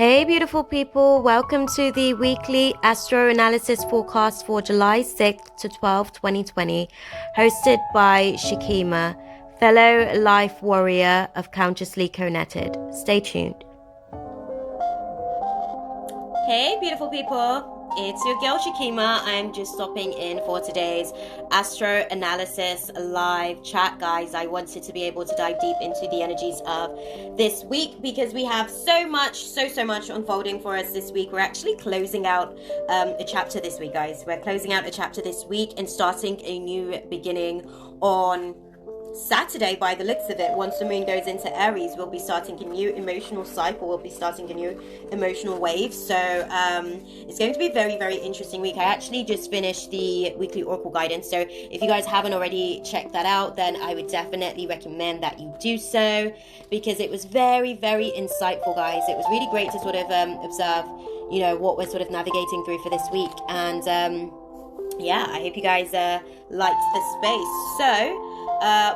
Hey beautiful people, welcome to the weekly Astro Analysis forecast for July 6th to 12th, 2020, hosted by Shakima, fellow L.I.F E Warrior of Consciously Co-Netted. Stay tuned. Hey beautiful people, it's your girl Shakima. I'm just stopping in for today's Astro Analysis live chat, guys. I wanted to be able to dive deep into the energies of this week because we have so much unfolding for us this week. We're actually closing out a chapter this week, guys. We're closing out a chapter this week and starting a new beginning on Saturday, by the looks of it. Once the moon goes into Aries, we'll be starting a new emotional cycle. We'll be starting a new emotional wave. So it's going to be a very interesting week. I actually just finished the weekly oracle guidance, so if you guys haven't already checked that out, then I would definitely recommend that you do so, because it was very insightful, guys. It was really great to sort of observe, you know, what we're sort of navigating through for this week. And yeah, I hope you guys liked the space. So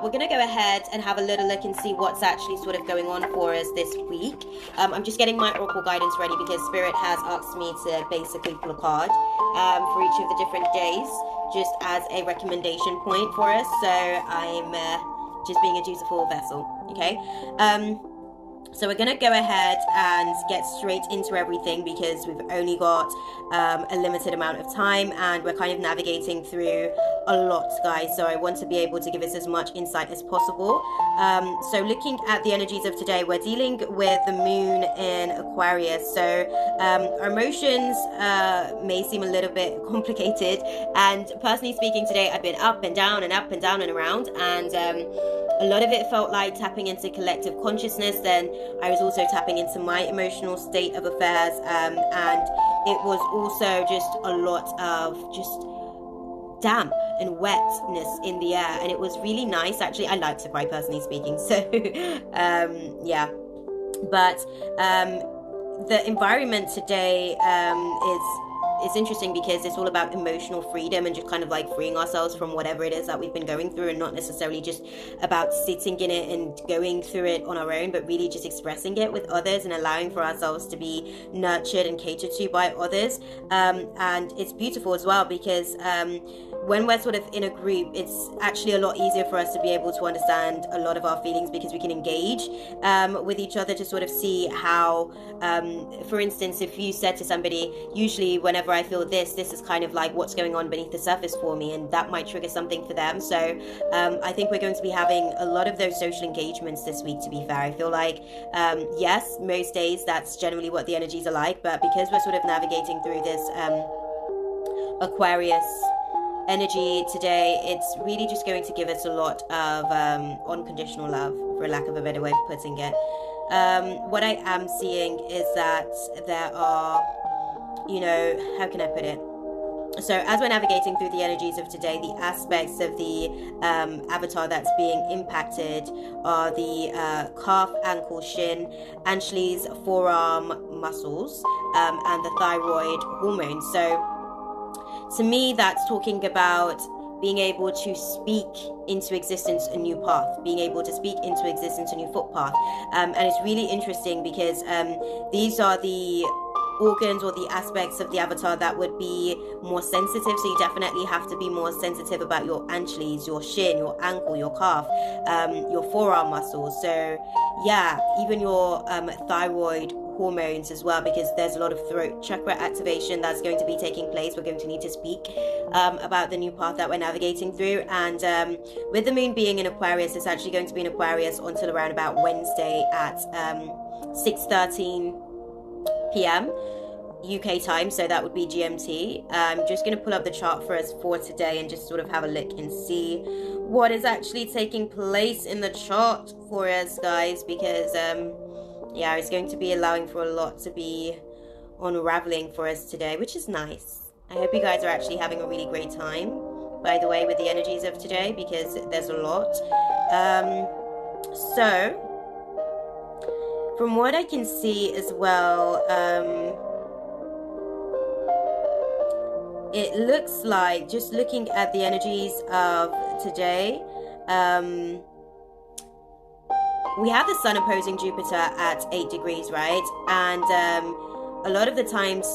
we're going to go ahead and have a little look and see what's actually sort of going on for us this week. I'm just getting my oracle guidance ready because Spirit has asked me to basically pull a card for each of the different days, just as a recommendation point for us. So I'm just being a dutiful vessel, okay? So we're going to go ahead and get straight into everything because we've only got a limited amount of time and we're kind of navigating through a lot, guys. So I want to be able to give us as much insight as possible. So looking at the energies of today, we're dealing with the moon in Aquarius. So our emotions may seem a little bit complicated. And personally speaking, today I've been up and down and up and down and around. And a lot of it felt like tapping into collective consciousness. Then I was also tapping into my emotional state of affairs, and it was also just a lot of just damp and wetness in the air, and it was really nice. Actually, I like to cry, personally speaking, so yeah. But the environment today is interesting because it's all about emotional freedom and just kind of like freeing ourselves from whatever it is that we've been going through, and not necessarily just about sitting in it and going through it on our own, but really just expressing it with others and allowing for ourselves to be nurtured and catered to by others. And it's beautiful as well because when we're sort of in a group, it's actually a lot easier for us to be able to understand a lot of our feelings because we can engage with each other to sort of see how, for instance, if you said to somebody, usually whenever I feel this is kind of like what's going on beneath the surface for me, and that might trigger something for them. So I think we're going to be having a lot of those social engagements this week, to be fair. I feel like, yes, most days that's generally what the energies are like, but because we're sort of navigating through this Aquarius energy today, it's really just going to give us a lot of unconditional love, for lack of a better way of putting it. What I am seeing is that there are, you know, how can I put it? So as we're navigating through the energies of today, the aspects of the avatar that's being impacted are the calf, ankle, shin, Anshli's forearm muscles, and the thyroid hormone. So to me, that's talking about being able to speak into existence a new path, being able to speak into existence a new footpath. And it's really interesting because these are the organs or the aspects of the avatar that would be more sensitive. So you definitely have to be more sensitive about your anchlies, your shin, your ankle, your calf, your forearm muscles. So yeah, even your thyroid hormones as well, because there's a lot of throat chakra activation that's going to be taking place. We're going to need to speak about the new path that we're navigating through. And with the moon being in Aquarius, it's actually going to be in Aquarius until around about Wednesday at 6:13 p.m. UK time, so that would be GMT. I'm just going to pull up the chart for us for today and just sort of have a look and see what is actually taking place in the chart for us, guys, because yeah, it's going to be allowing for a lot to be unraveling for us today, which is nice. I hope you guys are actually having a really great time, by the way, with the energies of today, because there's a lot. So from what I can see as well, it looks like, just looking at the energies of today, we have the sun opposing Jupiter at 8 degrees, right? And a lot of the times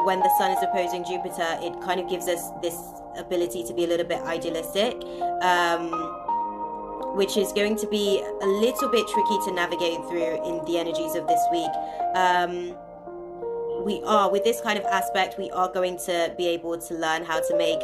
when the sun is opposing Jupiter, it kind of gives us this ability to be a little bit idealistic, which is going to be a little bit tricky to navigate through in the energies of this week. With this kind of aspect, we are going to be able to learn how to make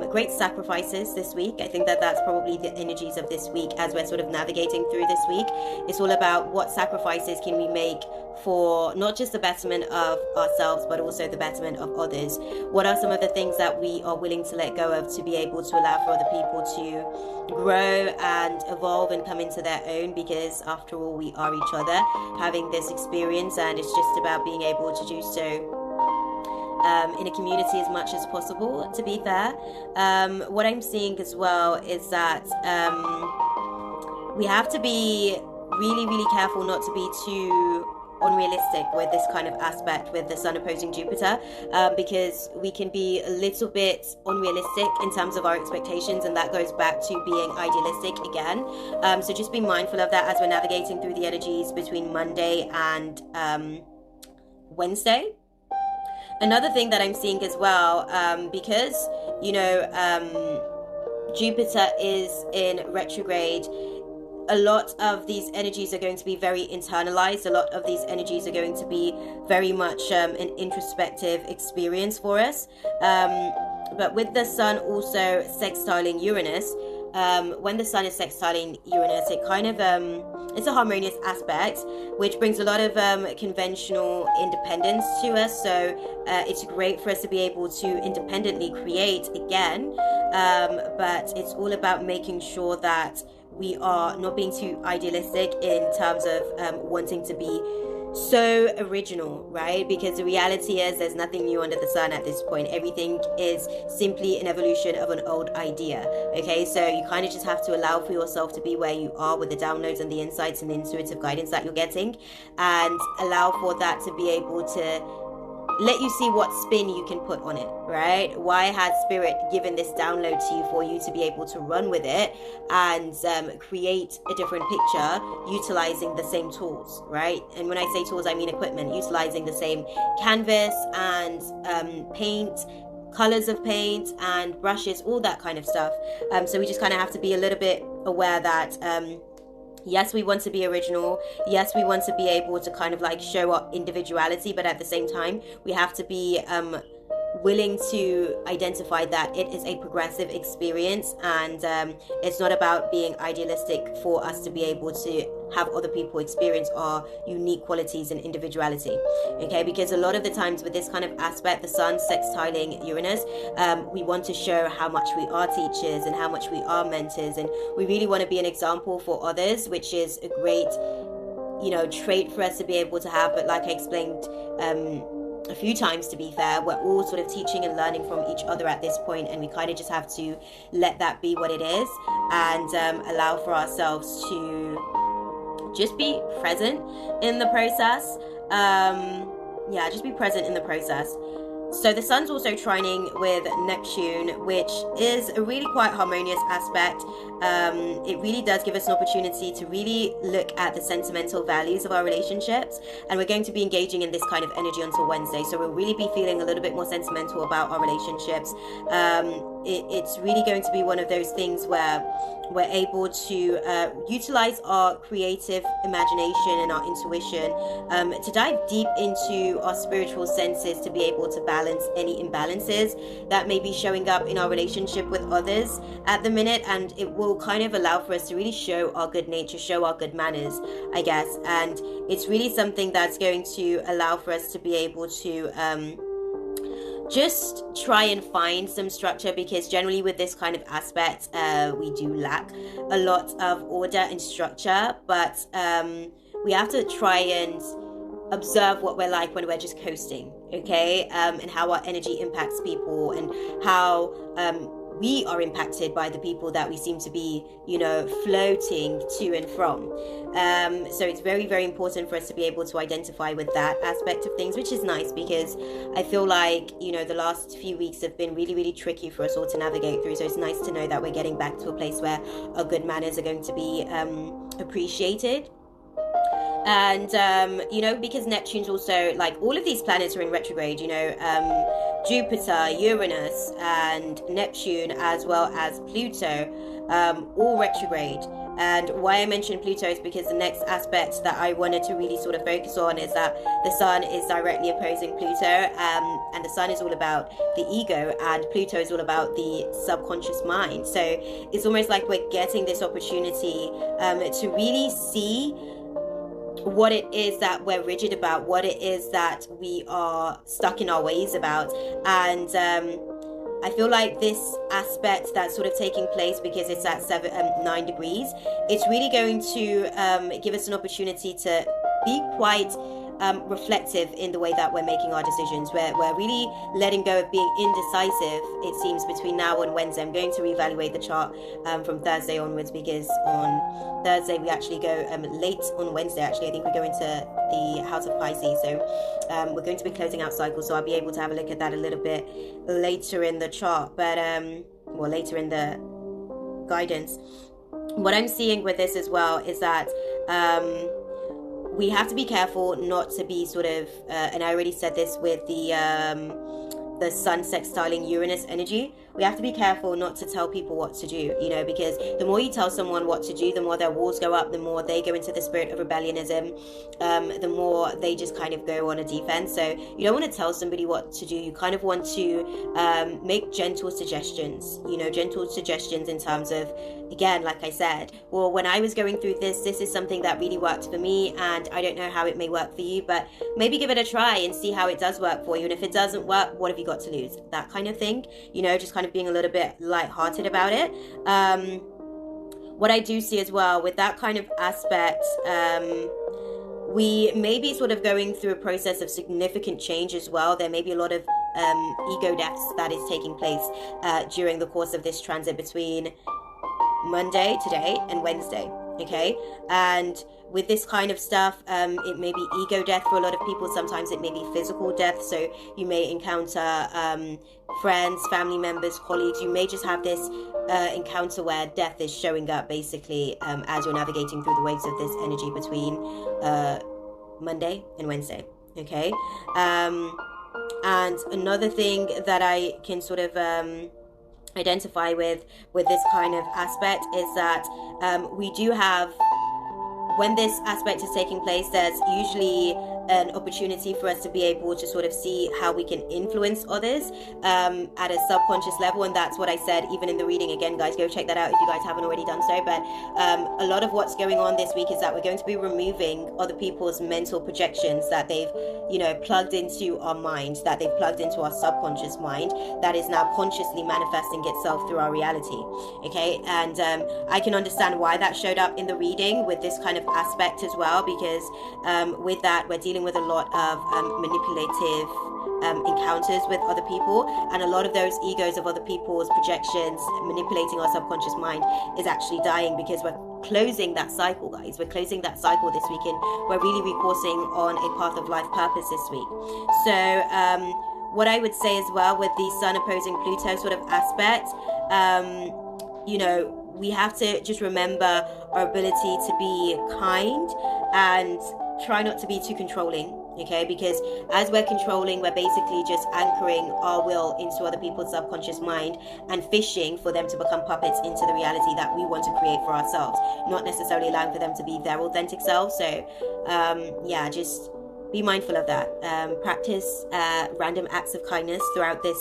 great sacrifices this week. I think that that's probably the energies of this week as we're sort of navigating through this week. It's all about what sacrifices can we make for not just the betterment of ourselves, but also the betterment of others. What are some of the things that we are willing to let go of to be able to allow for other people to grow and evolve and come into their own? Because after all, we are each other having this experience, and it's just about being able to do so in a community as much as possible, to be fair. What I'm seeing as well is that we have to be really, really careful not to be too unrealistic with this kind of aspect with the sun opposing Jupiter, because we can be a little bit unrealistic in terms of our expectations, and that goes back to being idealistic again. So just be mindful of that as we're navigating through the energies between Monday and Wednesday. Another thing that I'm seeing as well, because Jupiter is in retrograde, a lot of these energies are going to be very internalized. A lot of these energies are going to be very much an introspective experience for us. But with the sun also sextiling Uranus, when the sun is sextiling Uranus, it kind of it's a harmonious aspect, which brings a lot of conventional independence to us. So it's great for us to be able to independently create again, but it's all about making sure that we are not being too idealistic in terms of wanting to be so original, right? Because the reality is there's nothing new under the sun at this point. Everything is simply an evolution of an old idea. Okay, so you kind of just have to allow for yourself to be where you are with the downloads and the insights and the intuitive guidance that you're getting, and allow for that to be able to let you see what spin you can put on it, right? Why has spirit given this download to you for you to be able to run with it and create a different picture utilizing the same tools, right? And when I say tools, I mean equipment, utilizing the same canvas and paint, colors of paint and brushes, all that kind of stuff. So we just kind of have to be a little bit aware that yes, we want to be original. Yes, we want to be able to kind of like show our individuality, but at the same time, we have to be willing to identify that it is a progressive experience, and it's not about being idealistic for us to be able to have other people experience our unique qualities and individuality. Okay, because a lot of the times with this kind of aspect, the sun sextiling Uranus, we want to show how much we are teachers and how much we are mentors, and we really want to be an example for others, which is a great trait for us to be able to have. But like I explained a few times, to be fair, we're all sort of teaching and learning from each other at this point, and we kind of just have to let that be what it is, and allow for ourselves to just be present in the process. Just be present in the process. So the sun's also trining with Neptune, which is a really quite harmonious aspect. It really does give us an opportunity to really look at the sentimental values of our relationships, and we're going to be engaging in this kind of energy until Wednesday, so we'll really be feeling a little bit more sentimental about our relationships. It's really going to be one of those things where we're able to utilize our creative imagination and our intuition to dive deep into our spiritual senses to be able to balance any imbalances that may be showing up in our relationship with others at the minute, and it will kind of allow for us to really show our good nature, show our good manners, I guess. And it's really something that's going to allow for us to be able to just try and find some structure, because generally with this kind of aspect we do lack a lot of order and structure, but we have to try and observe what we're like when we're just coasting, okay, and how our energy impacts people, and how we are impacted by the people that we seem to be, floating to and from. So it's very, very important for us to be able to identify with that aspect of things, which is nice, because I feel like, the last few weeks have been really, really tricky for us all to navigate through. So it's nice to know that we're getting back to a place where our good manners are going to be appreciated. And you know, because Neptune's also, like, all of these planets are in retrograde, you know, Jupiter, Uranus, and Neptune, as well as Pluto, all retrograde. And why I mentioned Pluto is because the next aspect that I wanted to really sort of focus on is that the Sun is directly opposing Pluto, and the Sun is all about the ego, and Pluto is all about the subconscious mind. So it's almost like we're getting this opportunity to really see what it is that we're rigid about, what it is that we are stuck in our ways about. And I feel like this aspect that's sort of taking place, because it's at 9 degrees, it's really going to give us an opportunity to be quite reflective in the way that we're making our decisions. We're really letting go of being indecisive, it seems, between now and Wednesday. I'm going to reevaluate the chart from Thursday onwards, because on Thursday we actually go late on Wednesday. Actually, I think we go into the house of Pisces, so we're going to be closing out cycles, so I'll be able to have a look at that a little bit later in the chart, but well, later in the guidance. What I'm seeing with this as well is that we have to be careful not to be sort of, and I already said this with the Sun sextiling Uranus energy, we have to be careful not to tell people what to do, you know, because the more you tell someone what to do, the more their walls go up, the more they go into the spirit of rebellionism, the more they just kind of go on a defense. So you don't want to tell somebody what to do. You kind of want to make gentle suggestions, you know, gentle suggestions in terms of, again, like I said, well, when I was going through this is something that really worked for me, and I don't know how it may work for you, but maybe give it a try and see how it does work for you. And if it doesn't work, what have you got to lose? That kind of thing, you know, just kind of being a little bit lighthearted about it. What I do see as well with that kind of aspect, we may be sort of going through a process of significant change as well. There may be a lot of ego deaths that is taking place during the course of this transit between Monday, today, and Wednesday. Okay, and with this kind of stuff, it may be ego death for a lot of people. Sometimes it may be physical death, so you may encounter friends, family members, colleagues. You may just have this encounter where death is showing up, basically, as you're navigating through the waves of this energy between Monday and Wednesday. Okay, and another thing that I can sort of identify with this kind of aspect is that we do have, when this aspect is taking place, there's usually an opportunity for us to be able to sort of see how we can influence others at a subconscious level. And that's what I said even in the reading. Again, guys, go check that out if you guys haven't already done so. But a lot of what's going on this week is that we're going to be removing other people's mental projections that they've, you know, plugged into our mind, that they've plugged into our subconscious mind, that is now consciously manifesting itself through our reality. Okay, and I can understand why that showed up in the reading with this kind of aspect as well, because with that, we're dealing with a lot of manipulative encounters with other people, and a lot of those egos of other people's projections manipulating our subconscious mind is actually dying, because we're closing that cycle, guys. We're closing that cycle this week, and we're really recoursing on a path of life purpose this week. So what I would say as well with the Sun opposing Pluto sort of aspect, you know, we have to just remember our ability to be kind and try not to be too controlling, okay? Because as we're controlling, we're basically just anchoring our will into other people's subconscious mind and fishing for them to become puppets into the reality that we want to create for ourselves, not necessarily allowing for them to be their authentic selves. So yeah, just be mindful of that. Practice random acts of kindness throughout this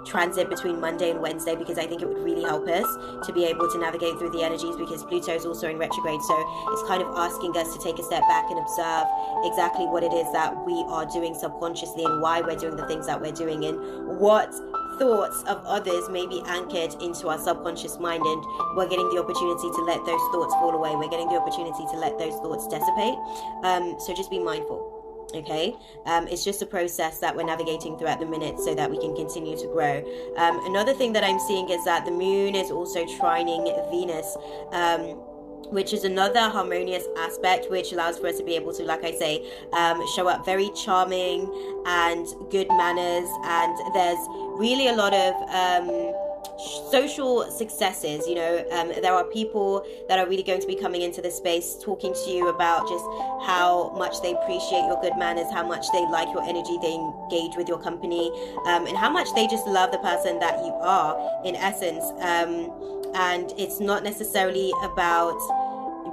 transit between Monday and Wednesday, because I think it would really help us to be able to navigate through the energies, because Pluto is also in retrograde. So it's kind of asking us to take a step back and observe exactly what it is that we are doing subconsciously, and why we're doing the things that we're doing, and what thoughts of others may be anchored into our subconscious mind, and we're getting the opportunity to let those thoughts fall away. We're getting the opportunity to let those thoughts dissipate. So just be mindful. Okay, it's just a process that we're navigating throughout the minute so that we can continue to grow. Another thing that I'm seeing is that the moon is also trining Venus, which is another harmonious aspect, which allows for us to be able to, like I say, show up very charming and good manners. And there's really a lot of social successes. You know, there are people that are really going to be coming into this space talking to you about just how much they appreciate your good manners, how much they like your energy, they engage with your company, and how much they just love the person that you are in essence. And it's not necessarily about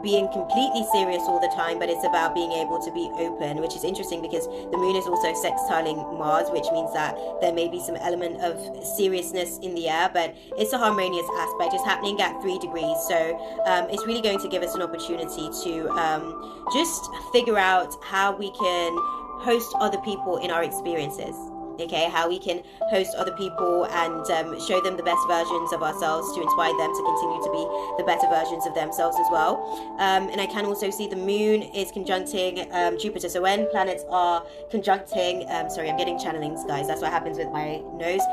being completely serious all the time, but it's about being able to be open, which is interesting because the moon is also sextiling Mars, which means that there may be some element of seriousness in the air, but it's a harmonious aspect. It's happening at 3 degrees, so it's really going to give us an opportunity to just figure out how we can host other people in our experiences. Okay, how we can host other people and show them the best versions of ourselves to inspire them to continue to be the better versions of themselves as well. And I can also see the moon is conjuncting Jupiter. So when planets are conjuncting, sorry, I'm getting channelings, guys. That's what happens with my nose.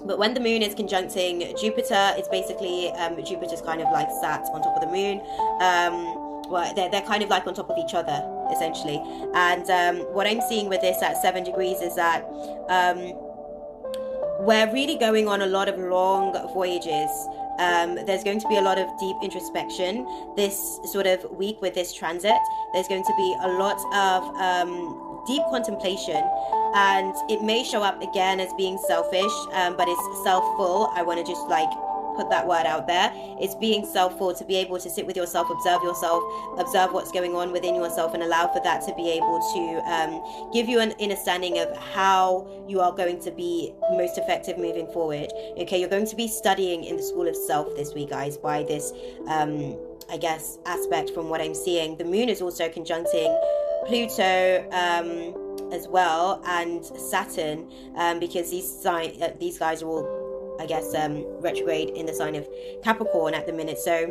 But when the moon is conjuncting Jupiter, it's basically Jupiter's kind of like sat on top of the moon. Well, they're kind of like on top of each other, essentially. And what I'm seeing with this at 7 degrees is that we're really going on a lot of long voyages. There's going to be a lot of deep introspection this sort of week with this transit. There's going to be a lot of deep contemplation, and it may show up again as being selfish, but it's self-full. I want to just like put that word out there. It's being self-full, to be able to sit with yourself, observe what's going on within yourself, and allow for that to be able to give you an understanding of how you are going to be most effective moving forward. Okay, you're going to be studying in the school of self this week, guys, by this I guess aspect. From what I'm seeing, the moon is also conjuncting Pluto as well, and Saturn, because these guys are all, I guess, retrograde in the sign of Capricorn at the minute. So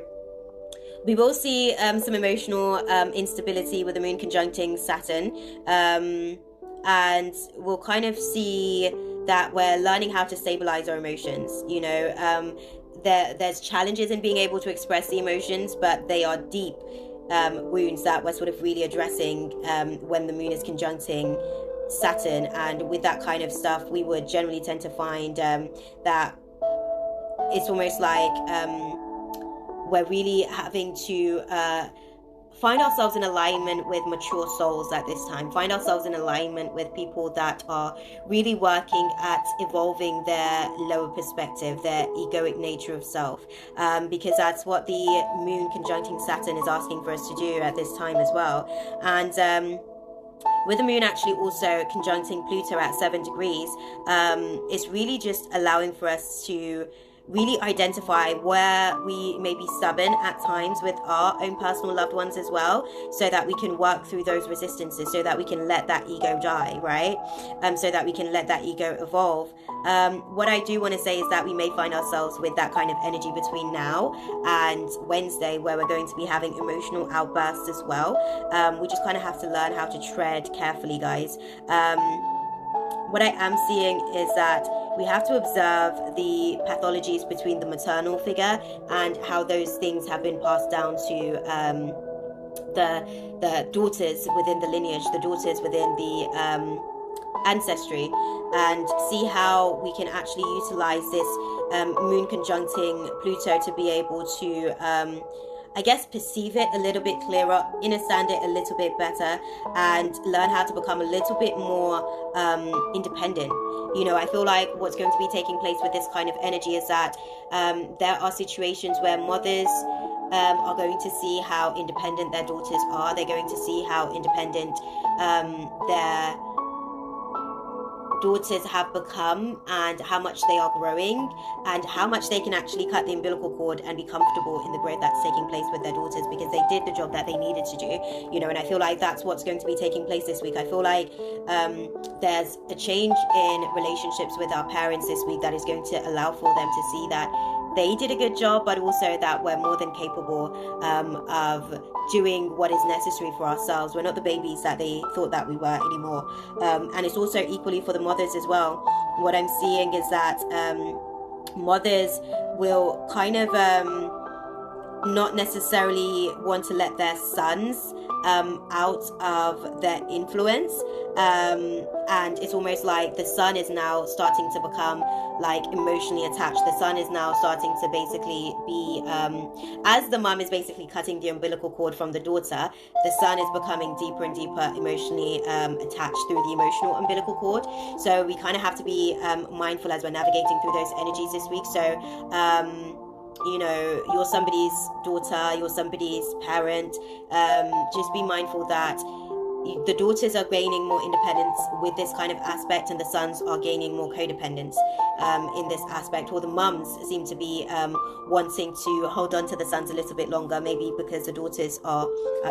we will see some emotional instability with the moon conjuncting Saturn, and we'll kind of see that we're learning how to stabilize our emotions. You know, there's challenges in being able to express the emotions, but they are deep wounds that we're sort of really addressing when the moon is conjuncting Saturn. And with that kind of stuff, we would generally tend to find that it's almost like we're really having to find ourselves in alignment with mature souls at this time, find ourselves in alignment with people that are really working at evolving their lower perspective, their egoic nature of self, because that's what the moon conjuncting Saturn is asking for us to do at this time as well. And with the moon actually also conjuncting Pluto at 7 degrees, it's really just allowing for us to really identify where we may be stubborn at times with our own personal loved ones as well, so that we can work through those resistances, so that we can let that ego die, right? So that we can let that ego evolve. What I do want to say is that we may find ourselves with that kind of energy between now and Wednesday, where we're going to be having emotional outbursts as well. We just kind of have to learn how to tread carefully, guys. What I am seeing is that we have to observe the pathologies between the maternal figure and how those things have been passed down to the daughters within the lineage, the daughters within the ancestry, and see how we can actually utilize this moon conjuncting Pluto to be able to I guess perceive it a little bit clearer, understand it a little bit better, and learn how to become a little bit more independent. You know, I feel like what's going to be taking place with this kind of energy is that there are situations where mothers are going to see how independent their daughters are. They're going to see how independent their daughters have become, and how much they are growing, and how much they can actually cut the umbilical cord and be comfortable in the growth that's taking place with their daughters, because they did the job that they needed to do, you know. And I feel like that's what's going to be taking place this week. I feel like there's a change in relationships with our parents this week that is going to allow for them to see that they did a good job, but also that we're more than capable of doing what is necessary for ourselves. We're not the babies that they thought that we were anymore. And it's also equally for the mothers as well. What I'm seeing is that mothers will kind of not necessarily want to let their sons out of their influence, and it's almost like the son is now starting to become like emotionally attached. The son is now starting to basically be, as the mum is basically cutting the umbilical cord from the daughter, the son is becoming deeper and deeper emotionally attached through the emotional umbilical cord. So we kind of have to be mindful as we're navigating through those energies this week. So you know, you're somebody's daughter, you're somebody's parent. Just be mindful that the daughters are gaining more independence with this kind of aspect, and the sons are gaining more codependence in this aspect. Or the mums seem to be wanting to hold on to the sons a little bit longer, maybe because the daughters are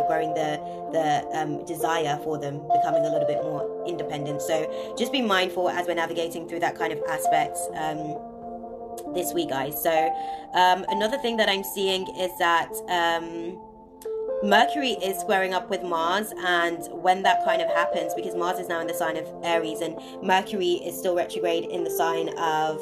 growing the desire for them, becoming a little bit more independent. So just be mindful as we're navigating through that kind of aspect this week, guys. So another thing that I'm seeing is that Mercury is squaring up with Mars, and when that kind of happens, because Mars is now in the sign of Aries and Mercury is still retrograde in the sign of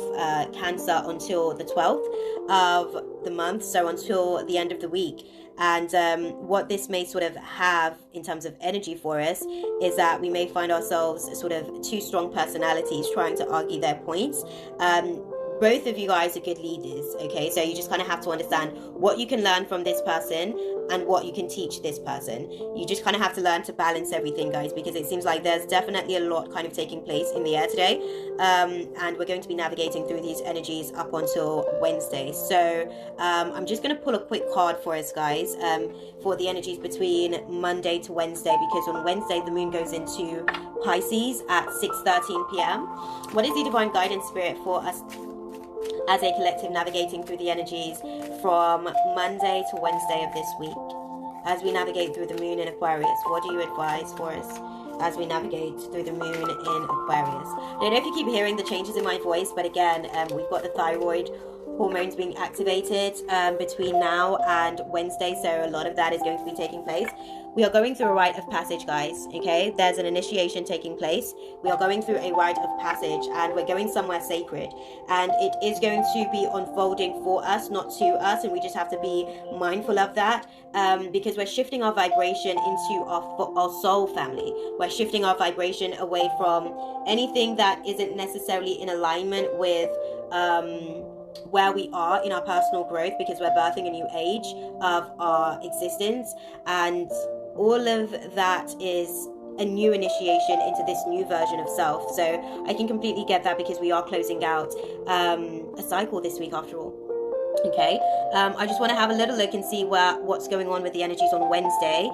Cancer until the 12th of the month, so until the end of the week. And what this may sort of have in terms of energy for us is that we may find ourselves sort of two strong personalities trying to argue their points. Both of you guys are good leaders, okay? So you just kind of have to understand what you can learn from this person and what you can teach this person. You just kind of have to learn to balance everything, guys, because it seems like there's definitely a lot kind of taking place in the air today. And we're going to be navigating through these energies up until Wednesday. So I'm just going to pull a quick card for us, guys, for the energies between Monday to Wednesday, because on Wednesday the moon goes into Pisces at 6:13 p.m. What is the divine guidance spirit for us as a collective navigating through the energies from Monday to Wednesday of this week? As we navigate through the moon in Aquarius, what do you advise for us as we navigate through the moon in Aquarius? I don't know if you keep hearing the changes in my voice, but again, we've got the thyroid hormones being activated between now and Wednesday, so a lot of that is going to be taking place. We are going through a rite of passage, guys, okay? There's an initiation taking place. We are going through a rite of passage, and we're going somewhere sacred, and it is going to be unfolding for us, not to us, and we just have to be mindful of that, because we're shifting our vibration into our soul family. We're shifting our vibration away from anything that isn't necessarily in alignment with where we are in our personal growth, because we're birthing a new age of our existence, and all of that is a new initiation into this new version of self. So I can completely get that, because we are closing out a cycle this week after all. Okay, I just want to have a little look and see what's going on with the energies on Wednesday,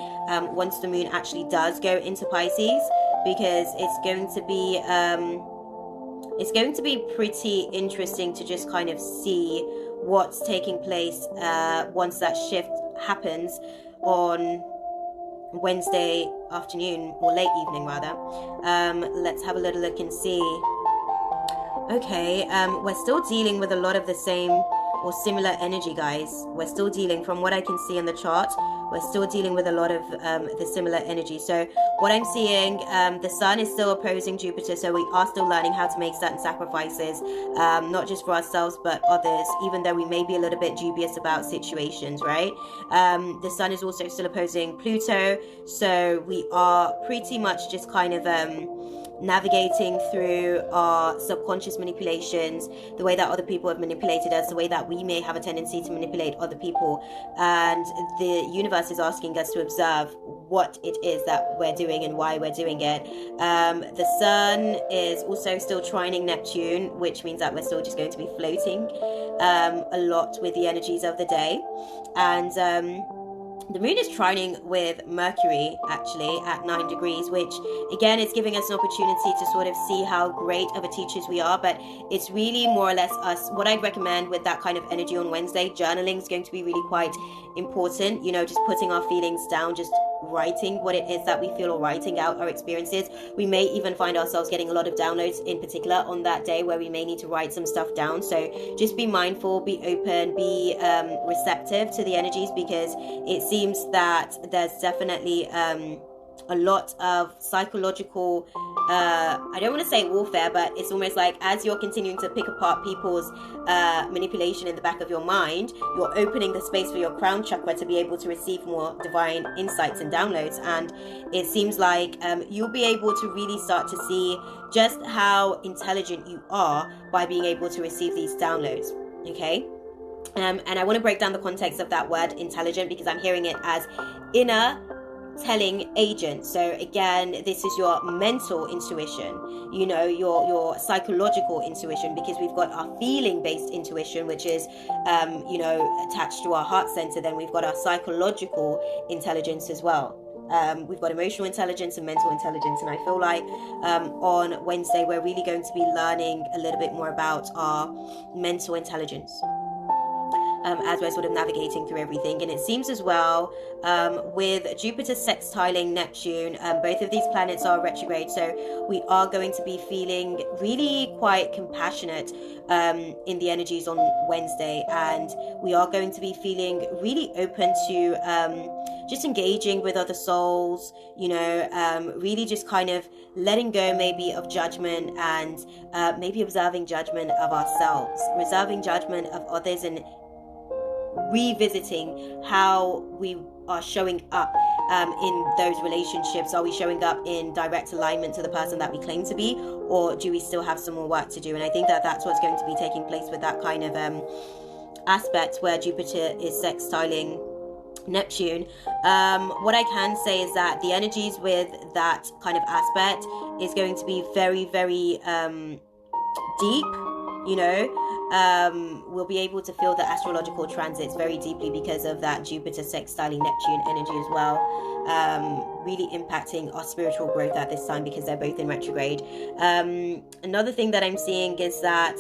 once the moon actually does go into Pisces, because it's going to be pretty interesting to just kind of see what's taking place once that shift happens on Wednesday afternoon, or late evening rather. Let's have a little look and see. Okay, we're still dealing with a lot of the same or similar energy, guys. We're still dealing, from what I can see in the chart, we're still dealing with a lot of the similar energy. So what I'm seeing, the sun is still opposing Jupiter, so we are still learning how to make certain sacrifices, not just for ourselves but others, even though we may be a little bit dubious about situations, right? The sun is also still opposing Pluto, so we are pretty much just kind of navigating through our subconscious manipulations, the way that other people have manipulated us, the way that we may have a tendency to manipulate other people, and the universe is asking us to observe what it is that we're doing and why we're doing it. The sun is also still trining Neptune, which means that we're still just going to be floating a lot with the energies of the day. And the moon is trining with Mercury actually at 9 degrees, which again is giving us an opportunity to sort of see how great of a teachers we are. But it's really more or less us. What I'd recommend with that kind of energy on Wednesday, journaling is going to be really quite important. You know, just putting our feelings down, just writing what it is that we feel, or writing out our experiences. We may even find ourselves getting a lot of downloads in particular on that day, where we may need to write some stuff down. So just be mindful, be open, be receptive to the energies, because it seems that there's definitely a lot of psychological, I don't want to say warfare, but it's almost like as you're continuing to pick apart people's manipulation in the back of your mind, you're opening the space for your crown chakra to be able to receive more divine insights and downloads. And it seems like you'll be able to really start to see just how intelligent you are by being able to receive these downloads. Okay. And I want to break down the context of that word intelligent, because I'm hearing it as inner telling agent. So again, this is your mental intuition, you know, your psychological intuition, because we've got our feeling based intuition, which is you know, attached to our heart center. Then we've got our psychological intelligence as well. We've got emotional intelligence and mental intelligence, and I feel like on Wednesday we're really going to be learning a little bit more about our mental intelligence as we're sort of navigating through everything. And it seems as well with Jupiter sextiling Neptune, both of these planets are retrograde, so we are going to be feeling really quite compassionate in the energies on Wednesday, and we are going to be feeling really open to just engaging with other souls, you know, really just kind of letting go maybe of judgment, and maybe observing judgment of ourselves, reserving judgment of others, and revisiting how we are showing up in those relationships. Are we showing up in direct alignment to the person that we claim to be, or do we still have some more work to do? And I think that that's what's going to be taking place with that kind of aspect where Jupiter is sextiling Neptune. What I can say is that the energies with that kind of aspect is going to be very, very deep, you know. We'll be able to feel the astrological transits very deeply because of that Jupiter sextiling Neptune energy as well, really impacting our spiritual growth at this time because they're both in retrograde. Another thing that I'm seeing is that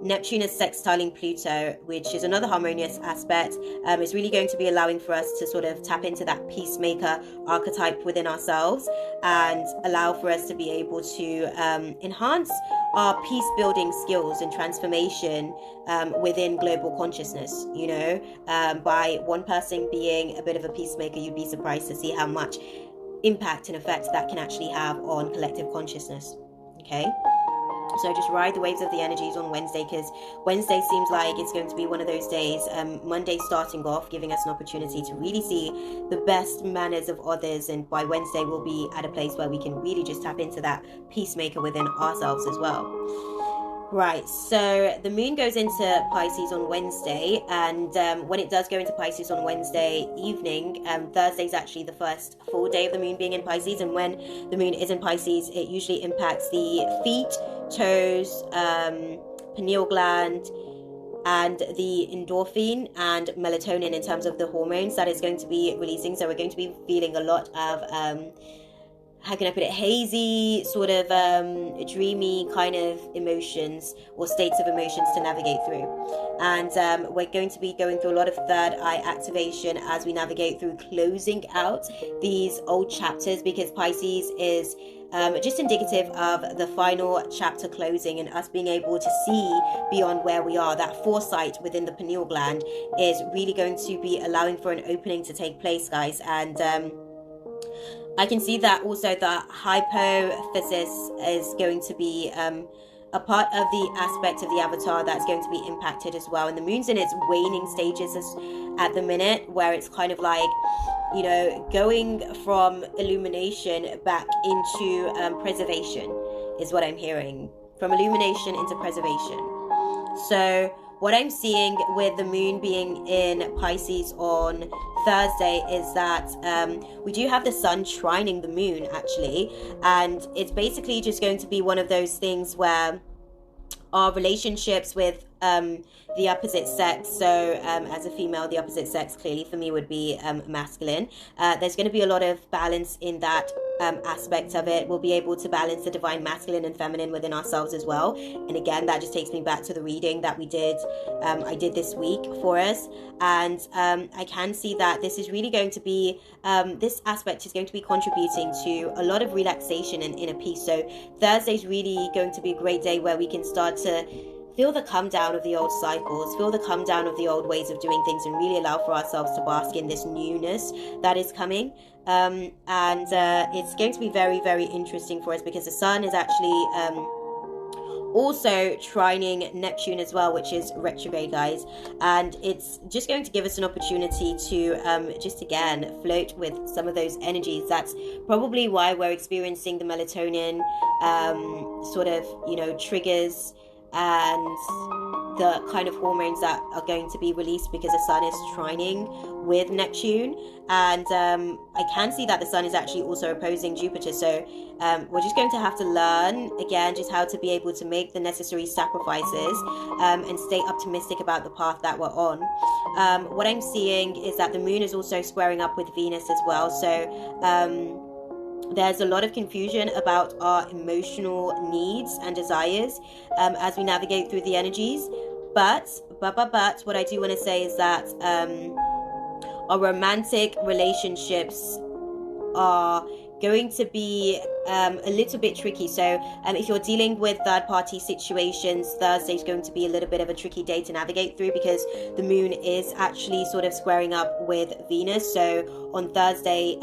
Neptune is sextiling Pluto, which is another harmonious aspect. It's really going to be allowing for us to sort of tap into that peacemaker archetype within ourselves and allow for us to be able to enhance our peace building skills and transformation within global consciousness. You know, by one person being a bit of a peacemaker, you'd be surprised to see how much impact and effect that can actually have on collective consciousness. Okay. So just ride the waves of the energies on Wednesday, because Wednesday seems like it's going to be one of those days. Monday starting off, giving us an opportunity to really see the best manners of others. And by Wednesday, we'll be at a place where we can really just tap into that peacemaker within ourselves as well. Right, so the moon goes into Pisces on Wednesday, and when it does go into Pisces on Wednesday evening, Thursday is actually the first full day of the moon being in Pisces, and when the moon is in Pisces, it usually impacts the feet, toes, pineal gland, and the endorphin and melatonin in terms of the hormones that is going to be releasing. So we're going to be feeling a lot of how can I put it, hazy, sort of dreamy kind of emotions or states of emotions to navigate through. And we're going to be going through a lot of third eye activation as we navigate through closing out these old chapters, because Pisces is just indicative of the final chapter closing and us being able to see beyond where we are. That foresight within the pineal gland is really going to be allowing for an opening to take place, guys. And I can see that also the hypophysis is going to be a part of the aspect of the avatar that's going to be impacted as well. And the moon's in its waning stages at the minute, where it's kind of like, you know, going from illumination back into preservation is what I'm hearing. From illumination into preservation. So what I'm seeing with the moon being in Pisces on Thursday is that we do have the sun trining the moon, actually, and it's basically just going to be one of those things where our relationships with the opposite sex, so as a female, the opposite sex clearly for me would be masculine. There's going to be a lot of balance in that aspect of it. We'll be able to balance the divine masculine and feminine within ourselves as well. And again, that just takes me back to the reading that we did, I did this week for us. And I can see that this is really going to be, this aspect is going to be contributing to a lot of relaxation and inner peace. So Thursday's really going to be a great day where we can start to feel the come down of the old cycles, feel the come down of the old ways of doing things, and really allow for ourselves to bask in this newness that is coming. And it's going to be very, very interesting for us, because the sun is actually also trining Neptune as well, which is retrograde, guys, and it's just going to give us an opportunity to just again float with some of those energies. That's probably why we're experiencing the melatonin sort of, you know, triggers and the kind of hormones that are going to be released, because the sun is trining with Neptune. And I can see that the sun is actually also opposing Jupiter, so we're just going to have to learn again just how to be able to make the necessary sacrifices and stay optimistic about the path that we're on. What I'm seeing is that the moon is also squaring up with Venus as well, so there's a lot of confusion about our emotional needs and desires as we navigate through the energies. But what I do want to say is that our romantic relationships are going to be a little bit tricky. So if you're dealing with third-party situations, Thursday is going to be a little bit of a tricky day to navigate through, because the moon is actually sort of squaring up with Venus. So on Thursday,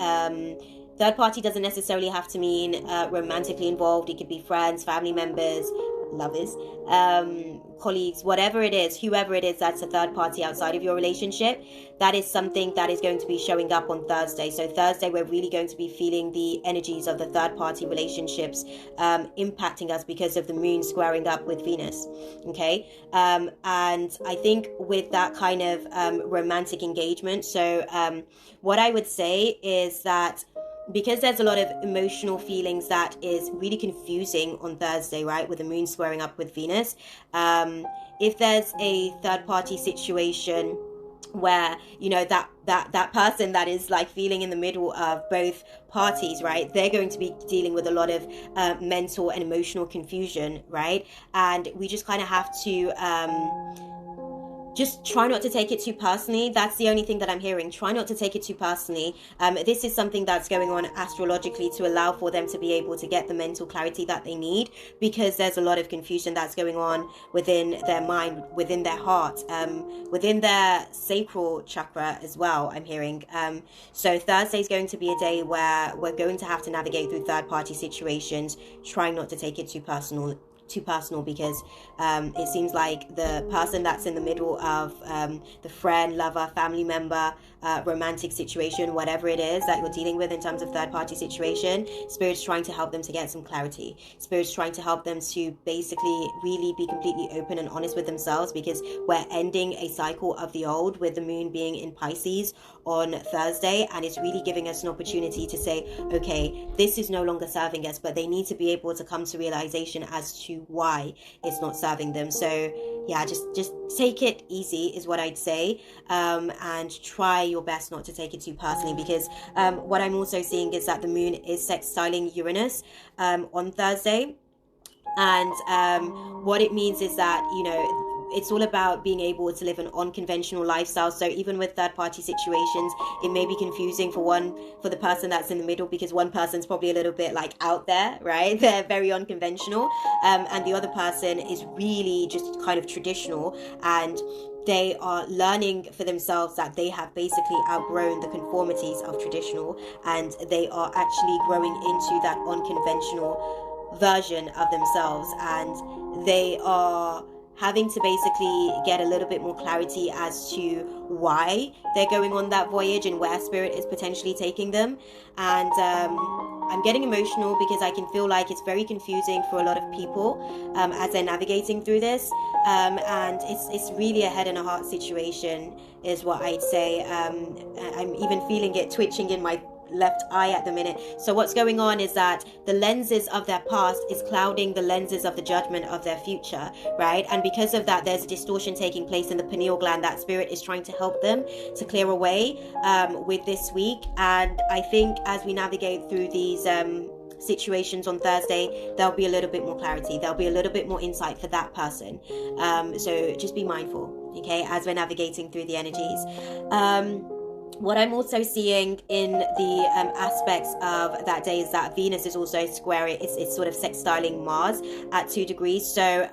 third party doesn't necessarily have to mean romantically involved. It could be friends, family members, lovers, colleagues, whatever it is, whoever it is that's a third party outside of your relationship. That is something that is going to be showing up on Thursday. So Thursday, we're really going to be feeling the energies of the third party relationships impacting us because of the moon squaring up with Venus. Okay. And I think with that kind of romantic engagement, so what I would say is that because there's a lot of emotional feelings that is really confusing on Thursday, right, with the moon squaring up with Venus, if there's a third party situation where, you know, that person that is like feeling in the middle of both parties, right, they're going to be dealing with a lot of mental and emotional confusion, right? And we just kind of have to just try not to take it too personally. That's the only thing that I'm hearing. Try not to take it too personally. This is something that's going on astrologically to allow for them to be able to get the mental clarity that they need, because there's a lot of confusion that's going on within their mind, within their heart, within their sacral chakra as well, I'm hearing. So Thursday is going to be a day where we're going to have to navigate through third-party situations, trying not to take it too personal, because it seems like the person that's in the middle of the friend, lover, family member, romantic situation, whatever it is that you're dealing with in terms of third-party situation, Spirit's trying to help them to get some clarity. Spirit's trying to help them to basically really be completely open and honest with themselves, because we're ending a cycle of the old with the moon being in Pisces on Thursday, and it's really giving us an opportunity to say, okay, this is no longer serving us, but they need to be able to come to realization as to why it's not serving them. So yeah, just take it easy is what I'd say, and try your best not to take it too personally, because what I'm also seeing is that the moon is sextiling Uranus on Thursday, and what it means is that, you know, it's all about being able to live an unconventional lifestyle. So even with third-party situations, it may be confusing for the person that's in the middle, because one person's probably a little bit like out there, right? They're very unconventional, and the other person is really just kind of traditional, and they are learning for themselves that they have basically outgrown the conformities of traditional, and they are actually growing into that unconventional version of themselves, and they are having to basically get a little bit more clarity as to why they're going on that voyage and where Spirit is potentially taking them. And I'm getting emotional because I can feel like it's very confusing for a lot of people as they're navigating through this, and it's really a head and a heart situation is what I'd say. I'm even feeling it twitching in my left eye at the minute. So what's going on is that the lenses of their past is clouding the lenses of the judgment of their future, right? And because of that, there's a distortion taking place in the pineal gland that Spirit is trying to help them to clear away with this week. And I think as we navigate through these situations on Thursday, there'll be a little bit more clarity, there'll be a little bit more insight for that person. So just be mindful, okay, as we're navigating through the energies. What I'm also seeing in the aspects of that day is that Venus is also square. It's sort of sextiling Mars at 2 degrees. So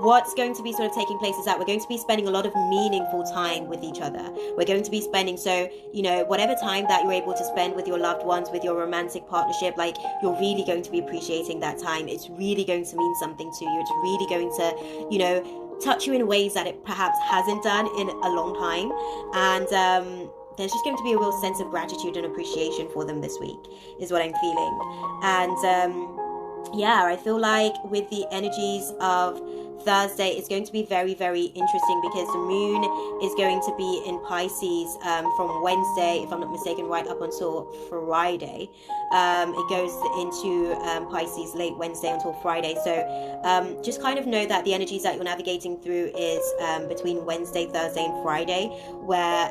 what's going to be sort of taking place is that we're going to be spending a lot of meaningful time with each other. We're going to be spending, so, you know, whatever time that you're able to spend with your loved ones, with your romantic partnership, like, you're really going to be appreciating that time. It's really going to mean something to you. It's really going to, you know, touch you in ways that it perhaps hasn't done in a long time. And there's just going to be a real sense of gratitude and appreciation for them this week, is what I'm feeling. And yeah, I feel like with the energies of Thursday, it's going to be very, very interesting, because the moon is going to be in Pisces from Wednesday, if I'm not mistaken, right up until Friday. It goes into Pisces late Wednesday until Friday. So just kind of know that the energies that you're navigating through is between Wednesday, Thursday, and Friday, where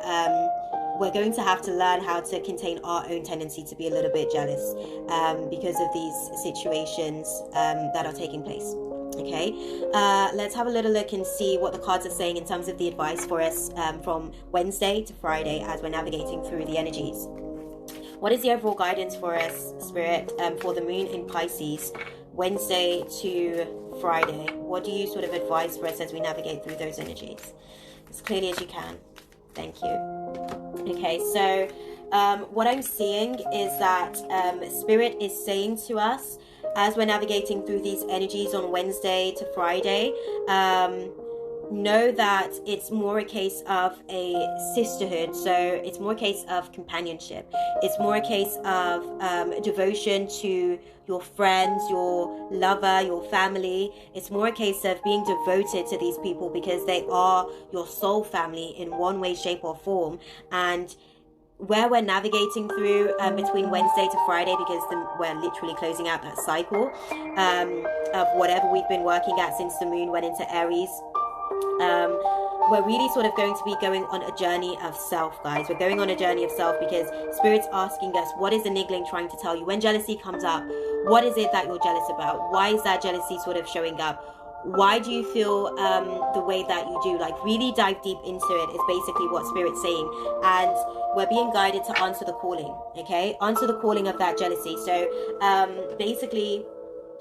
we're going to have to learn how to contain our own tendency to be a little bit jealous because of these situations that are taking place. Okay, let's have a little look and see what the cards are saying in terms of the advice for us from Wednesday to Friday as we're navigating through the energies. What is the overall guidance for us, Spirit, for the moon in Pisces, Wednesday to Friday? What do you sort of advise for us as we navigate through those energies? As clearly as you can. Thank you. Okay, so what I'm seeing is that Spirit is saying to us, as we're navigating through these energies on Wednesday to Friday, know that it's more a case of a sisterhood. So it's more a case of companionship. It's more a case of devotion to your friends, your lover, your family. It's more a case of being devoted to these people because they are your soul family in one way, shape, or form. And where we're navigating through between Wednesday to Friday, because we're literally closing out that cycle of whatever we've been working at since the moon went into Aries. We're really sort of going to be going on a journey of self, guys. We're going on a journey of self because Spirit's asking us, what is the niggling trying to tell you? When jealousy comes up, what is it that you're jealous about? Why is that jealousy sort of showing up? Why do you feel the way that you do? Like, really dive deep into it is basically what Spirit's saying. And we're being guided to answer the calling, okay? Answer the calling of that jealousy. So basically,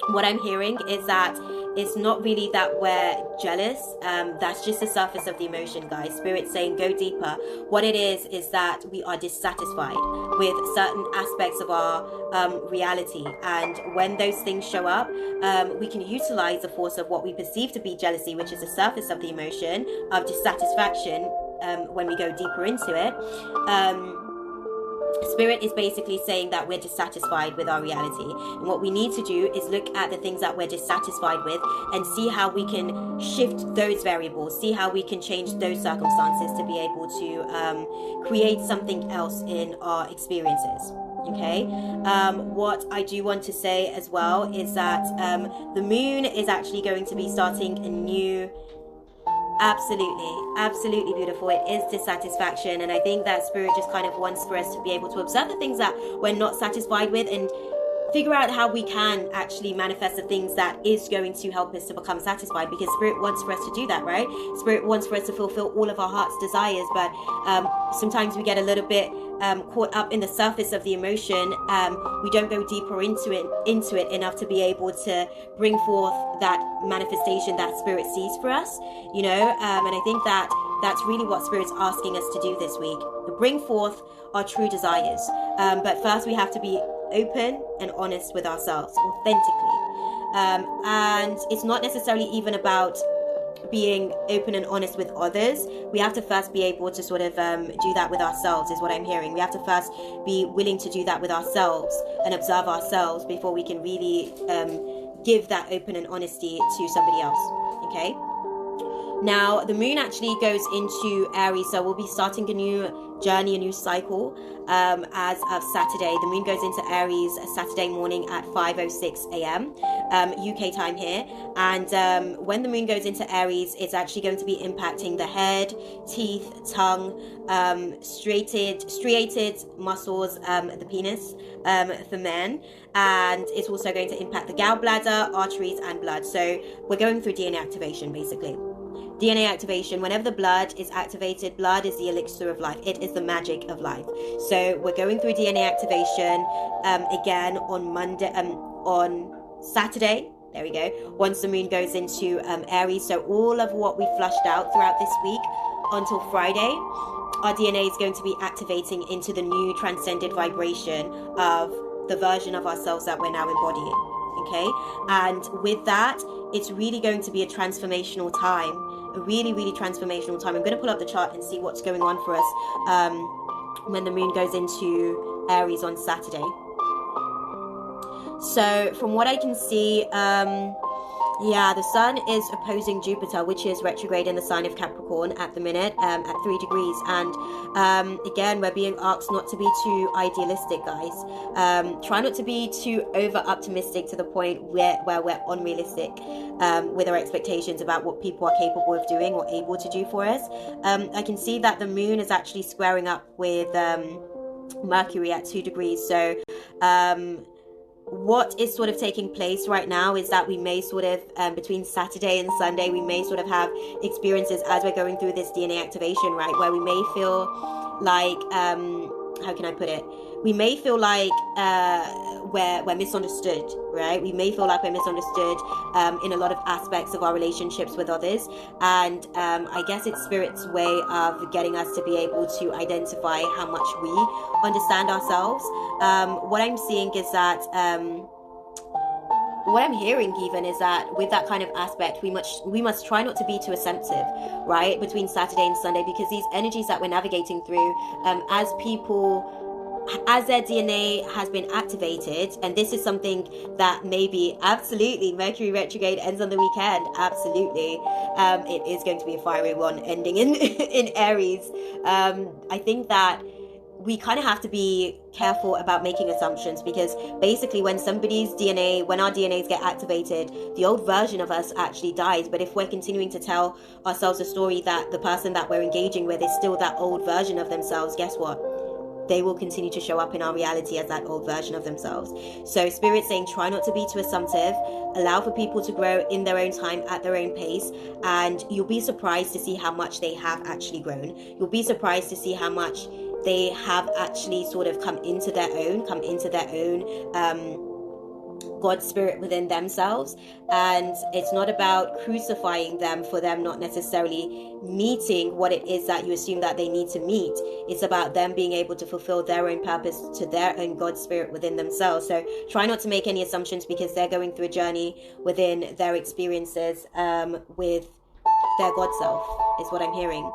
what I'm hearing is that it's not really that we're jealous. That's just the surface of the emotion, guys. Spirit's saying go deeper. What it is that we are dissatisfied with certain aspects of our reality. And when those things show up, we can utilize the force of what we perceive to be jealousy, which is the surface of the emotion of dissatisfaction when we go deeper into it. Spirit is basically saying that we're dissatisfied with our reality, and what we need to do is look at the things that we're dissatisfied with and see how we can shift those variables, see how we can change those circumstances to be able to create something else in our experiences. Okay, what I do want to say as well is that the moon is actually going to be starting a new... Absolutely beautiful. It is dissatisfaction, and I think that Spirit just kind of wants for us to be able to observe the things that we're not satisfied with and figure out how we can actually manifest the things that is going to help us to become satisfied, because Spirit wants for us to do that, right? Spirit wants for us to fulfill all of our heart's desires, but sometimes we get a little bit caught up in the surface of the emotion. We don't go deeper into it enough to be able to bring forth that manifestation that Spirit sees for us, you know. And I think that that's really what Spirit's asking us to do this week: bring forth our true desires. But first we have to be open and honest with ourselves, authentically. And it's not necessarily even about being open and honest with others. We have to first be able to sort of do that with ourselves, is what I'm hearing. We have to first be willing to do that with ourselves and observe ourselves before we can really give that open and honesty to somebody else. Okay, now the moon actually goes into Aries, so we'll be starting a new journey, a new cycle as of Saturday. The moon goes into Aries Saturday morning at 5:06 a.m. UK time here, and when the moon goes into Aries, it's actually going to be impacting the head, teeth, tongue, striated muscles, the penis for men, and it's also going to impact the gallbladder, arteries, and blood. So we're going through DNA activation, basically. DNA activation, whenever the blood is activated, blood is the elixir of life. It is the magic of life. So we're going through DNA activation again on Monday, on Saturday, There we go. Once the moon goes into Aries. So all of what we flushed out throughout this week until Friday, our DNA is going to be activating into the new transcended vibration of the version of ourselves that we're now embodying. Okay, and with that, it's really going to be a transformational time, a really, really transformational time. I'm going to pull up the chart and see what's going on for us when the moon goes into Aries on Saturday. So from what I can see, yeah, the sun is opposing Jupiter, which is retrograde in the sign of Capricorn at the minute, at 3 degrees. And again, we're being asked not to be too idealistic, guys. Try not to be too over optimistic to the point where we're unrealistic with our expectations about what people are capable of doing or able to do for us. I can see that the moon is actually squaring up with Mercury at 2 degrees. So what is sort of taking place right now is that we may sort of between Saturday and Sunday, we may sort of have experiences as we're going through this DNA activation, right, where we may feel like how can I put it, we may feel like we're misunderstood, right? We may feel like we're misunderstood in a lot of aspects of our relationships with others. And I guess it's Spirit's way of getting us to be able to identify how much we understand ourselves. What I'm seeing is that what I'm hearing even is that with that kind of aspect, we must try not to be too assumptive, right, between Saturday and Sunday, because these energies that we're navigating through, as their DNA has been activated, and this is something that maybe absolutely Mercury retrograde ends on the weekend, absolutely, it is going to be a fiery one ending in Aries. I think that we kind of have to be careful about making assumptions, because basically when our DNAs get activated, the old version of us actually dies. But if we're continuing to tell ourselves a story that the person that we're engaging with is still that old version of themselves, guess what? They will continue to show up in our reality as that old version of themselves. So Spirit's saying try not to be too assumptive, allow for people to grow in their own time at their own pace, and you'll be surprised to see how much they have actually grown. You'll be surprised to see how much they have actually sort of come into their own God's spirit within themselves. And it's not about crucifying them for them not necessarily meeting what it is that you assume that they need to meet. It's about them being able to fulfill their own purpose to their own God spirit within themselves. So try not to make any assumptions, because they're going through a journey within their experiences with their God self, is what I'm hearing.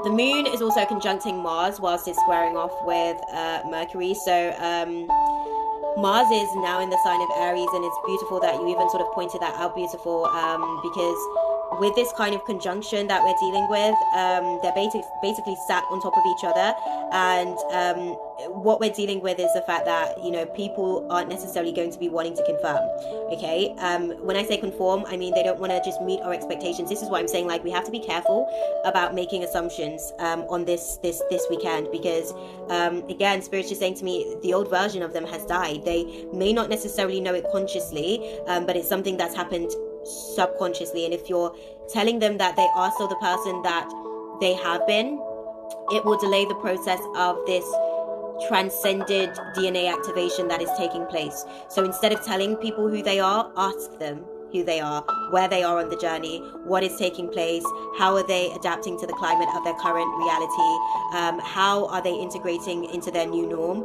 The moon is also conjuncting Mars whilst it's squaring off with Mercury. So Mars is now in the sign of Aries, and it's beautiful that you even sort of pointed that out, beautiful, because with this kind of conjunction that we're dealing with, they're basically sat on top of each other. And what we're dealing with is the fact that, you know, people aren't necessarily going to be wanting to confirm. Okay. When I say conform, I mean, they don't want to just meet our expectations. This is why I'm saying, like, we have to be careful about making assumptions on this weekend, because again, Spirit's just saying to me, the old version of them has died. They may not necessarily know it consciously, but it's something that's happened subconsciously. And if you're telling them that they are still the person that they have been, it will delay the process of this transcended DNA activation that is taking place. So instead of telling people who they are, ask them who they are, where they are on the journey, what is taking place, how are they adapting to the climate of their current reality, how are they integrating into their new norm,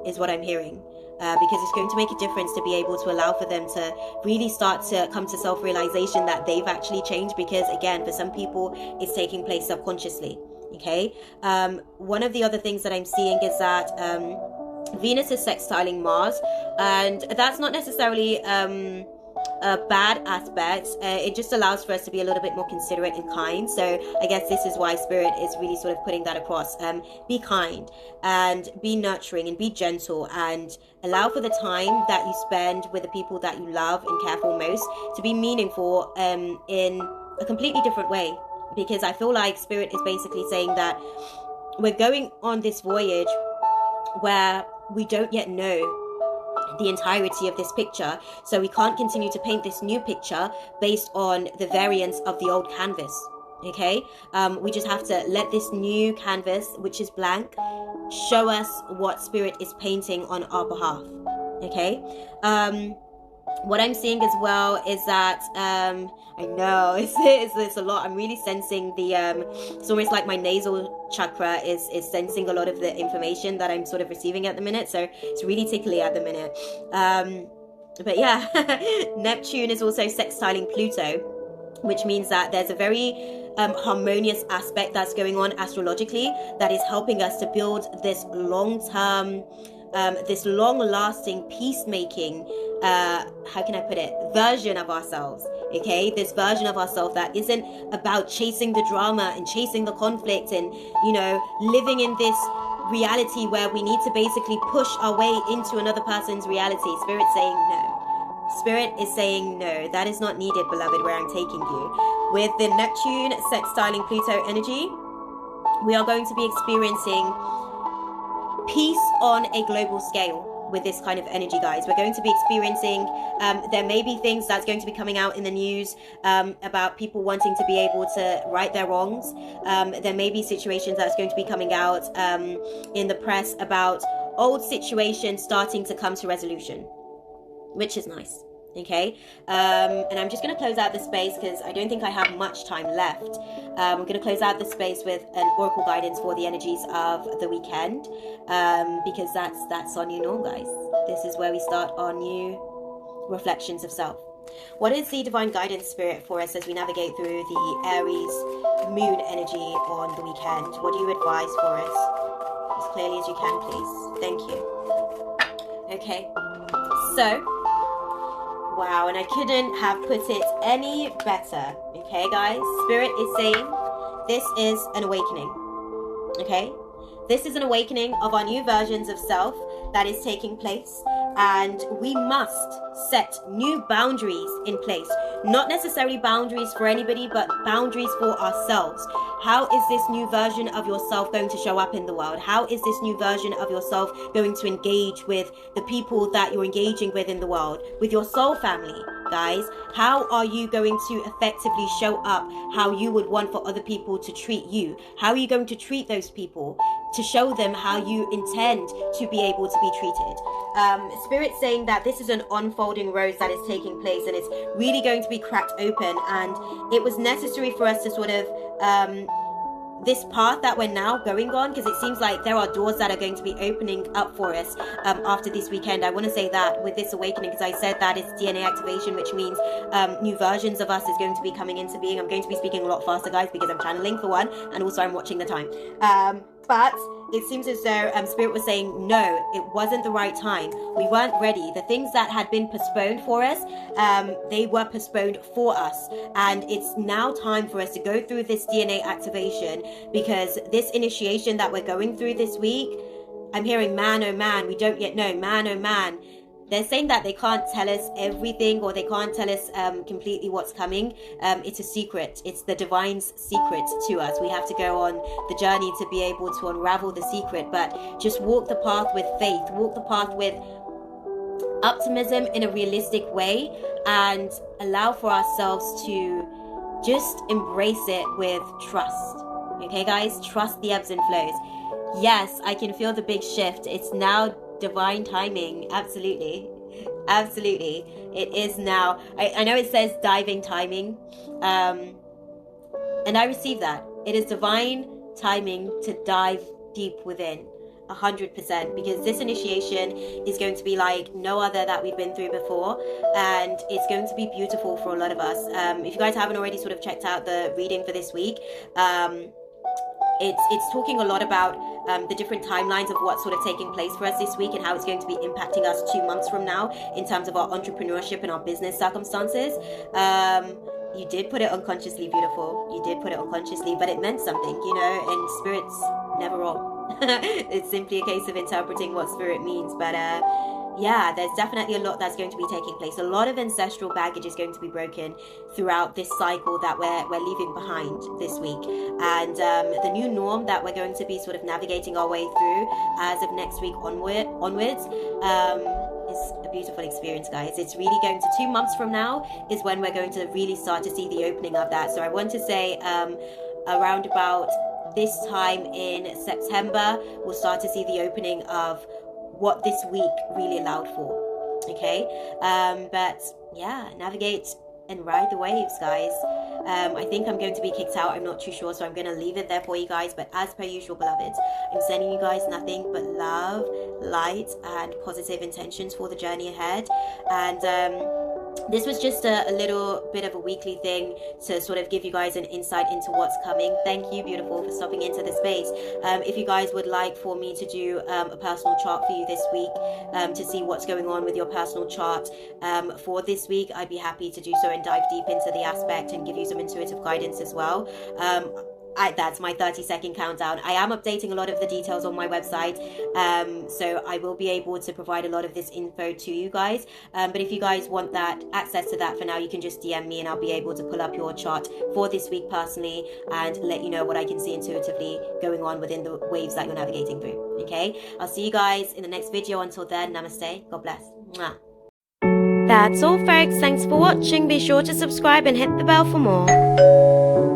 is what I'm hearing. Because it's going to make a difference to be able to allow for them to really start to come to self-realization that they've actually changed. Because again, for some people, it's taking place subconsciously. Okay. One of the other things that I'm seeing is that Venus is sextiling Mars, and that's not necessarily a bad aspect. It just allows for us to be a little bit more considerate and kind. So I guess this is why Spirit is really sort of putting that across. Be kind and be nurturing and be gentle, and allow for the time that you spend with the people that you love and care for most to be meaningful in a completely different way. Because I feel like Spirit is basically saying that we're going on this voyage where we don't yet know the entirety of this picture, so we can't continue to paint this new picture based on the variance of the old canvas. Okay, we just have to let this new canvas, which is blank, show us what Spirit is painting on our behalf. Okay. What I'm seeing as well is that I know it's a lot. I'm really sensing the it's almost like my nasal chakra is sensing a lot of the information that I'm sort of receiving at the minute, so it's really tickly at the minute. But yeah, Neptune is also sextiling Pluto, which means that there's a very harmonious aspect that's going on astrologically that is helping us to build this long-term, this long-lasting peacemaking, how can I put it, version of ourselves. Okay, this version of ourselves that isn't about chasing the drama and chasing the conflict and, you know, living in this reality where we need to basically push our way into another person's reality. Spirit saying no. Spirit is saying no, that is not needed, beloved, where I'm taking you. With the Neptune sextiling Pluto energy, we are going to be experiencing peace on a global scale with this kind of energy, guys. We're going to be experiencing, there may be things that's going to be coming out in the news about people wanting to be able to right their wrongs. There may be situations that's going to be coming out in the press about old situations starting to come to resolution, which is nice. Okay, and I'm just going to close out the space because I don't think I have much time left. I'm going to close out the space with an oracle guidance for the energies of the weekend, because that's our new norm, guys. This is where we start our new reflections of self. What is the divine guidance, Spirit, for us as we navigate through the Aries moon energy on the weekend? What do you advise for us? As clearly as you can, please. Thank you. Okay, so wow, and I couldn't have put it any better. Okay, guys? Spirit is saying this is an awakening. Okay? This is an awakening of our new versions of self that is taking place. And we must set new boundaries in place. Not necessarily boundaries for anybody, but boundaries for ourselves. How is this new version of yourself going to show up in the world? How is this new version of yourself going to engage with the people that you're engaging with in the world? With your soul family, guys? How are you going to effectively show up how you would want for other people to treat you? How are you going to treat those people to show them how you intend to be able to be treated? Spirit saying that this is an unfolding rose that is taking place and it's really going to be cracked open, and it was necessary for us to sort of this path that we're now going on, because it seems like there are doors that are going to be opening up for us after this weekend. I want to say that with this awakening, because I said that it's DNA activation, which means new versions of us is going to be coming into being. I'm going to be speaking a lot faster, guys, because I'm channeling for one, and also I'm watching the time. But it seems as though Spirit was saying, no, it wasn't the right time. We weren't ready. The things that had been postponed for us, they were postponed for us. And it's now time for us to go through this DNA activation, because this initiation that we're going through this week, I'm hearing, man, oh man, we don't yet know, man, oh man. They're saying that they can't tell us everything, or they can't tell us completely what's coming. It's a secret. It's the divine's secret to us. We have to go on the journey to be able to unravel the secret. But just walk the path with faith. Walk the path with optimism in a realistic way, and allow for ourselves to just embrace it with trust. Okay, guys? Trust the ebbs and flows. Yes, I can feel the big shift. It's now divine timing. Absolutely it is now. I know it says diving timing, and I receive that. It is divine timing to dive deep within 100%, because this initiation is going to be like no other that we've been through before, and it's going to be beautiful for a lot of us. If you guys haven't already sort of checked out the reading for this week, it's talking a lot about the different timelines of what's sort of taking place for us this week, and how it's going to be impacting us 2 months from now in terms of our entrepreneurship and our business circumstances. You did put it unconsciously, beautiful. You did put it unconsciously, but it meant something, you know, and Spirit's never wrong. It's simply a case of interpreting what Spirit means. But yeah, there's definitely a lot that's going to be taking place. A lot of ancestral baggage is going to be broken throughout this cycle that we're leaving behind this week. And the new norm that we're going to be sort of navigating our way through as of next week onwards is a beautiful experience, guys. It's really going to, 2 months from now is when we're going to really start to see the opening of that. So I want to say around about this time in September, we'll start to see the opening of what this week really allowed for. Okay, but yeah, navigate and ride the waves, guys. I think I'm going to be kicked out. I'm not too sure, so I'm going to leave it there for you guys. But as per usual, beloveds, I'm sending you guys nothing but love, light, and positive intentions for the journey ahead. And this was just a little bit of a weekly thing to sort of give you guys an insight into what's coming. Thank you, beautiful, for stopping into the space. If you guys would like for me to do a personal chart for you this week, to see what's going on with your personal chart for this week, I'd be happy to do so and dive deep into the aspect and give you some intuitive guidance as well. That's my 30-second countdown. I am updating a lot of the details on my website, so I will be able to provide a lot of this info to you guys. But if you guys want that access to that for now, you can just DM me and I'll be able to pull up your chart for this week personally and let you know what I can see intuitively going on within the waves that you're navigating through. Okay, I'll see you guys in the next video. Until then, namaste. God bless. Mwah. That's all, folks. Thanks for watching. Be sure to subscribe and hit the bell for more.